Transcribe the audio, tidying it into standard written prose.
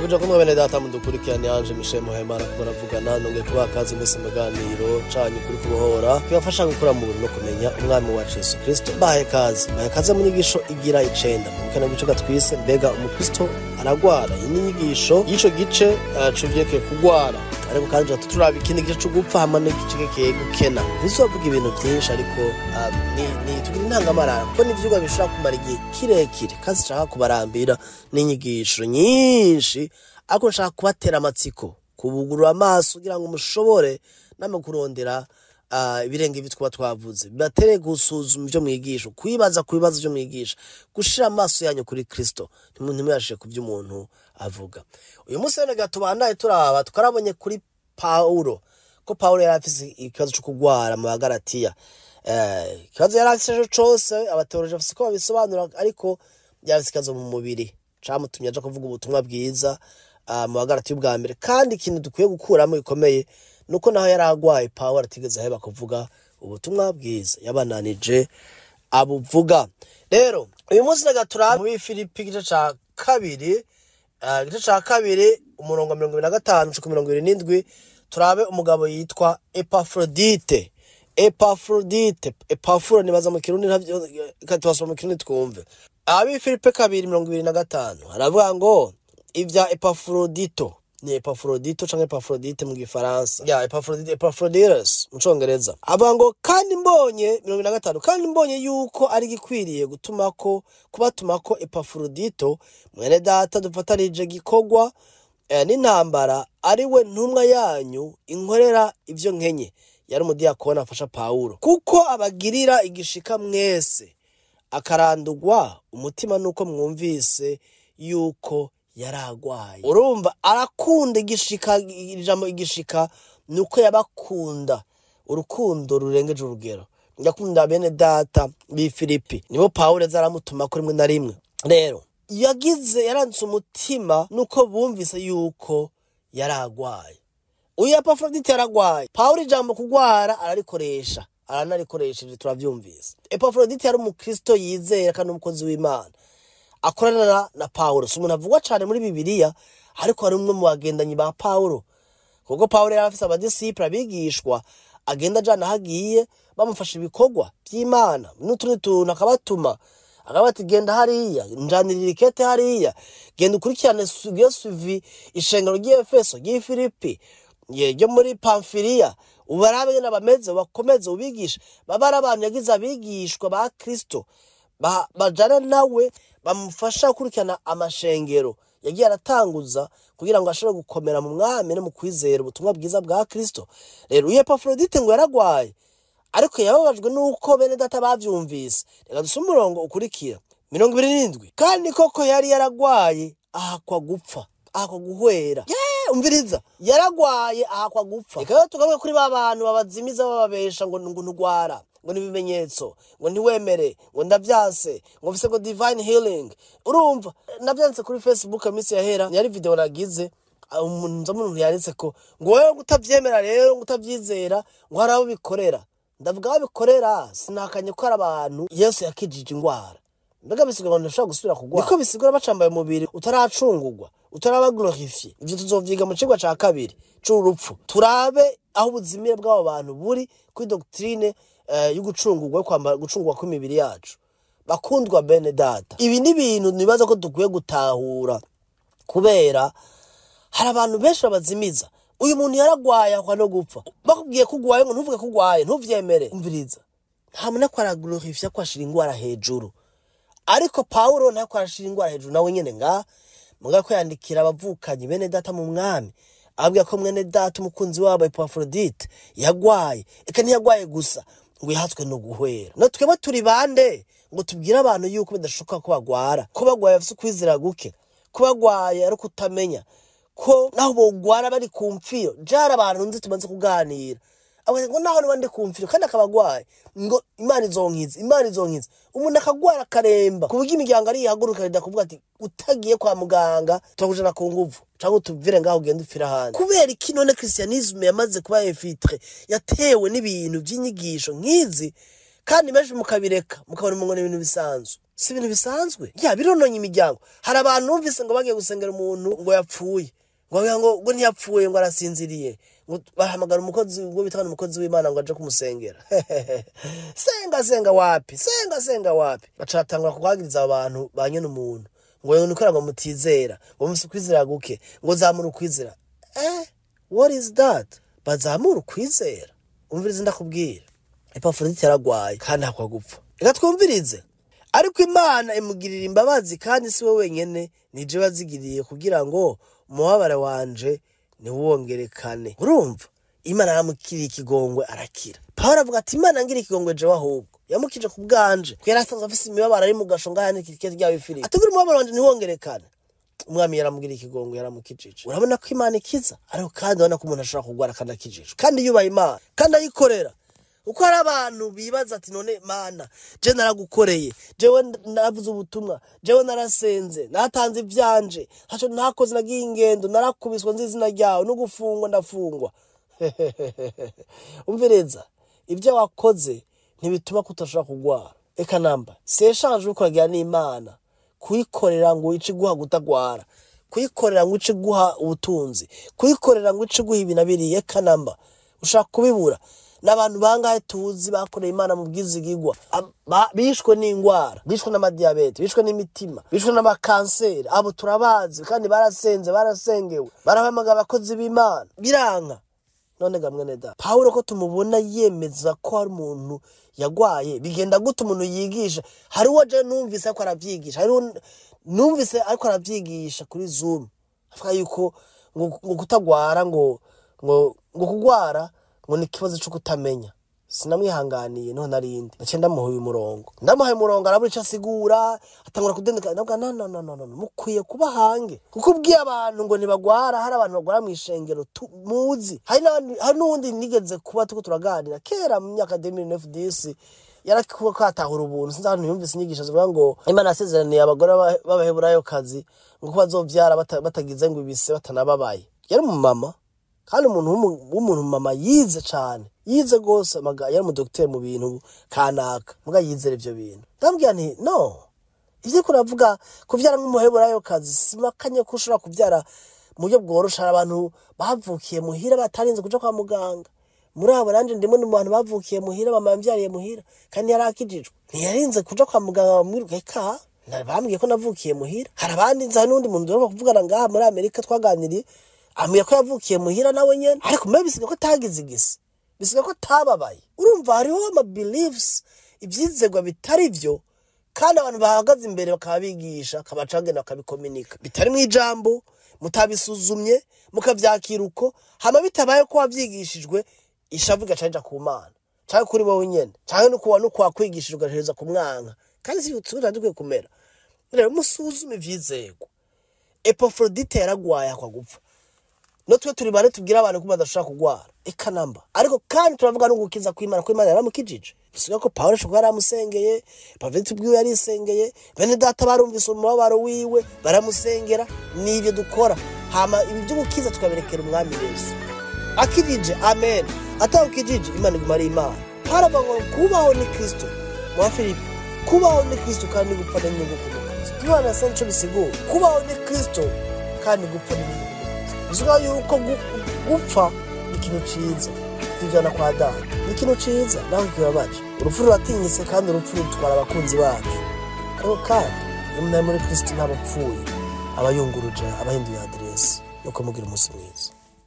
Ndakuja kumwe bene data mudukurikirane yanje Mishe Muhemara kuravugana nonge kuba kazi mwese muganiro canyu kuri kubohora kibafasha gukura mu no kumenya umwami wacu Yesu Kristo. Bahe kaze mu nyigisho igira 9 mu kana gice gatwise mbega umukristo aragwara. Iyi nyigisho yico gice cuvyeke kugwara ariko kandi turaba ikindi gice cyo gupfa hamwe n'igicike gukena. Bizovuga ibintu byinshi ariko ni tugira intangamara ko n'ivyuga bishobora kumara igihe kirekire kazi nshaka kubarambira n'inyigisho nyinshi ako nshaka kubatera amatsiko kubugurura amaso kugira ngo mushobore namwe kurondera ibirenge bitwa twavuze bibatere gusuzuma ibyo mwigisho kwibaza kubibaza byo mwigisha gushira amaso yanyu kuri Kristo ntimuyashije kuvyo umuntu avuga. Uyu munsi rero gatubandaye turaba tukarabonye kuri Paulo ko Paulo yarafise ikibazo cyo kugwara mu Galatiya. Ikibazo yarafise cyose abateoloji bafise ko babisobanura ariko yarafise ikibazo mu mubiri camutumye aje kuvuga ubutumwa bwiza mu Galatiya ubwa mbere. Kandi ikintu dukwiye gukuramo gikomeye nuko naho yaragwaye Paulo atigeze aheba kuvuga ubutumwa bwiza yabananije abuvuga. Rero uyu munsi nagatura mu Filipi gice ca kabiri umurongo 25 cyo 27 turabe umugabo yitwa Epafrodite. Epafuro nibaza mu Kirundi ntavyo katwasoma mu Kirundi twumve. Abi Filipi 2:25 aravuga ngo ivya Epafrodito ni Epafrodito canke Epafrodite mu Gifaransa ya Epafroditus mu Congereza. Avuga ngo kandi mbonye 25 kandi mbonye yuko ari gikwiriye kubatumako Epafrodito mwene data dufatanije gikogwa n'intambara ari we ntumwa yanyu inkorera ivyo nkenye. Yari umudiyakoni afasha Paulo kuko abagirira igishika mwese akarandugwa umutima nuko mwumvise yuko yaragwaye. Urumva arakunda igishika, ijambo igishika nuko yabakunda urukundo rurengeje urugero. Yakunda bene data bi Filipi nibo Paulo zaramutuma ko rimwe na rimwe. Rero yaranze umutima nuko bumvise yuko yaragwaye. Uyu Epafrodite yaragwaye. Paulo ijambo kugwara aranarikoresheje turavyumvise. Epafrodite yari umukristo yizera kandi umukozi w'Imana akorana na Paulo. Umuntu avugwa cyane muri Bibiliya ariko ari umwe mu bagendanyi ba Paulo kuko Paulo yarafise abadisiple abigishwa agenda jana hagiye bamufasha ibikorwa by'Imana n'utundi tuntu akabatuma akabati genda hariya njanirira ikete hariya genda ukurikirane suivi ishengero ry'Efeso ry'Filipi yo muri Pamfilia ubarabe n'abameze bakomeze ubigisha babara abantu yagize abigishwa ba Kristo bajana nawe bamufasha kurikana amashengero yagiye aratanguza kugira ngo ashobore gukomera mu mwami no mu kwizera ubutumwa bwiza bwa Kristo. Rero uyu Epafrodite ngo yaragwaye ariko yababajwe nuko bene data bavyumvise. Reka dusome umurongo ukurikira 27 kandi koko yari yaragwaye ahakwa gupfa ahakwa guhwera. Umviriza yaragwaye ahakwa gupfa. Reka tugaruke kuri babantu babazimiza bababesha ngo ntugwara ngo nibimenyetso ngo ntiwemere ngo ndavyase ngo mfise ngo divine healing. Urumva navyanse kuri Facebook amisi yahera yari video nagize umuntu yaretse ko ngo wewe gutavyemera rero ngo utavyizera ngo harabo bikorera. Ndavuga babikorera sinakanye ko arabantu Yesu yakijije ingwara. Mbega bisigura ngo ndashaka gusubira kugwa niko bisigura bacambaye umubiri utaracungurwa utaraba glorifié. Ivyo tuzovyiga mu cigwa ca kabiri c'urupfu turabe aho ubuzimire bw'abo bantu buri kuri doctrine y'ugucungurwa gucungurwa kw'imibiri yacu. Bakundwa bene data ibi ni ibintu nibaza ko dukwiye gutahura kubera hari abantu benshi babazimiza. Uyu muntu yaragwaye akwa no gupfa bakubwiye kugwaye ngo ntuvuge kugwaye ntuvyemere. Umviriza nta muntu akora glorifié ko ashira ingwara hejuru ariko Paulo ntako arashira ingwara hejuru nawe nyene muga ko yandikira abavukanyi bene data mu mwami ababwira ko mwene data umukunzi wabo Epafrodite yagwaye eka ntiyagwaye gusa ngo yahatswe no guhwera. No tweba turi bande ngo tubwira abantu yuko bidashoka ko bagwara ko bagwaye afise kwizera guke ko bagwaye ariko utamenya ko naho bogwara bari kumfiro jara abantu nzi tumaze kuganira abaze ngo naho nibande kumfiro kandi akabagwaye ngo Imana izonkiza umuntu akagwara karemba kubuga imiryango ari yahaguruka rida kuvuga ati utagiye kwa muganga turakujana ku nguvu cyangwa tuvire ngaho ugenda upfira handi. Kubera iki none Christianisme yamaze kuba infiltre yatewe n'ibintu by'inyigisho nkizi kandi benshi mukabireka mukabona umuntu ibintu bisanzwe. Si ibintu bisanzwe. Ya birononye imiryango. Hari abantu numvise ngo bagiye gusengera umuntu ngo yapfuye. Ngo ntiyapfuye ngo arasinziriye. Ngo bahamagara umukozi ngo bitana umukozi w'Imana ngo aje kumusengera. Senga wapi? Senga wapi? Bacatangura kukwagiriza abantu banye n'umuntu. Ngo nikora ngo mutizera. Ngo musukwizera guke. Ngo zamura ukwizera. What is that? Bazamura ukwizera. Umvirize ndakubwira. Epafrodite yaragwaye kandi akwa gupfa. Reka twumvirize. Ariko Imana imugirira imbabazi kandi si we wenyene nije bazigiriye kugira ngo umubabare wanje niwongerekane. Urumva? Imana yamukiriye ikigongwe arakira. Pawulo avuga ati Imana ngira ikigongwe je ahubwo yamukije ku bwanje. Kwera asanzwe afise imibabaro ari mu gasho ngahane kikete rya bifiri. Atubwira umubabare wanje niwongerekane. Umwami yaramugira ikigongwe yaramukijije. Urabona ko Imana ikiza ariko kandi ubona ko umuntu ashaka kugwara kandi akijije. Kandi yubaha Imana kandi ayikorera. Uko ari abantu bibaza ati none Mana je naragukoreye jewe navuze ubutumwa jewe narasenze natanze ibyanje haco nakoze nagiye ingendo narakubiswa nzizina ryawe no gufungwa ndafungwa. Umvireza ibyo wakoze ntibituma kutashaka kugwara. Eka namba seshanje ukuragira n'Imana kuyikorera ngo ici guha gutagwara, kuyikorera ngo ici guha ubutunzi, kuyikorera ngo ici guha ibinabiri. Eka namba ushaka kubibura. N'abantu bangahe tuzi bakoreye Imana mu bwizigigwa bishwe n'ingwara, bishwe n'amadiabete, bishwe n'imitima, bishwe n'amakanseri. Abo turabazi kandi barasengewe, barahamagara abakozi b'Imana biranka. None gamwene da Pawulo ko tumubona yemeza ko ari umuntu yagwaye bigenda gute umuntu yigisha? Hari waje numvise ko aravyigisha, hari numvise ariko aravyigisha kuri Zoom avuga yuko ngo kutagwara ngo kugwara ngo ni kibazo cyo kutamenya. Sinamwihanganiye no narindi nacenda muhuye umurongo arabura icyo asigura atangura kudendeka. No mukwiye kuba hange kuko ubwiye abantu ngo nibagwara. Hari abantu bagwara mu ishengero muzi. Hari n'undi nigeze kuba tuko turaganira kera mu myaka 2009 yarakuba katahura ubuntu. Sinzi abantu yumvise inyigisho zivuga ngo Imana yasezeraniye abagore b'abaheburayo kazi ngo bazovyara batagize ngo ibise batanababaye. Yari mu mama kandi umuntu mama yize cyane, yize gose yari mu docteur mu bintu kanaka muga yizera ivyo bintu. Ndambwira nti no ivyo kuravuga kuvyara nk'umuheburayo kazi simakanye ko ushobora kuvyara mu buryo bworosha. Abantu bavukiye muhira batarinze kuja kwa muganga. Muri abo ranje ndimo n'abantu bavukiye muhira mama yamvyariye muhira kandi yarakijijwe ntiyarinze kuja kwa muganga bamwirukeka. Bambwiye ko navukiye muhira. Hari abandi nza n'undi muntu ndimo kuvugana ngaha muri Amerika twaganiriye amwe ko yavukiye muhira nawe nyene ariko mbe bisiga ko tagize igisi, bisiga ko tababaye. Urumva hariho ama beliefs ibyizegwa bitari byo kandi abantu bahagaze imbere bakabigisha kabacagena bakabikominika bitari mu ijambo mutabisuzumye mukavyakira uko hama bitabaye ko wavyigishijwe ishavuga canja ku Mana cyangwa kuri wowe nyene cyangwa no kuwa no kwakwigishijwe gaheza ku mwanka kandi si utsura dukwiye kumera. Rero musuzume ivyizegwa. Epafrodite yaragwaye akwa gupfa. Notwe turi bane tubwira abantu ko badashaka kugwara. Eka namba ariko kandi turavuga no gukiza kw'Imana ko Imana yaramukijije. Bisiga ko Pawulo shobora yaramusengeye, Pavete ubwiwe yarisengeye, bene data barumvise umubabaro wiwe baramusengera. Nivyo dukora hama ibi byo gukiza tukaberekera umwami Yesu akijije. Amen. Atawukijije Imana igumara Imana. Haraba ngo kubaho ni Kristo. Wa Filipi kubaho ni Kristo kandi gupfa ni nyungu ku Kristo. Tubana sancho bisigura kubaho ni Kristo kandi gupfa ni nyungu. Bivuga yuko gupfa ikintu ciza tujana kwa Data ni ikintu ciza naho kibabaje. Urupfu ruratinyitse kandi urupfu rutwara abakunzi bacu ariko kandi imwe muri Kristo ntabapfuye abayunguruje abahinduye adresse nuko mugira umunsi mwiza.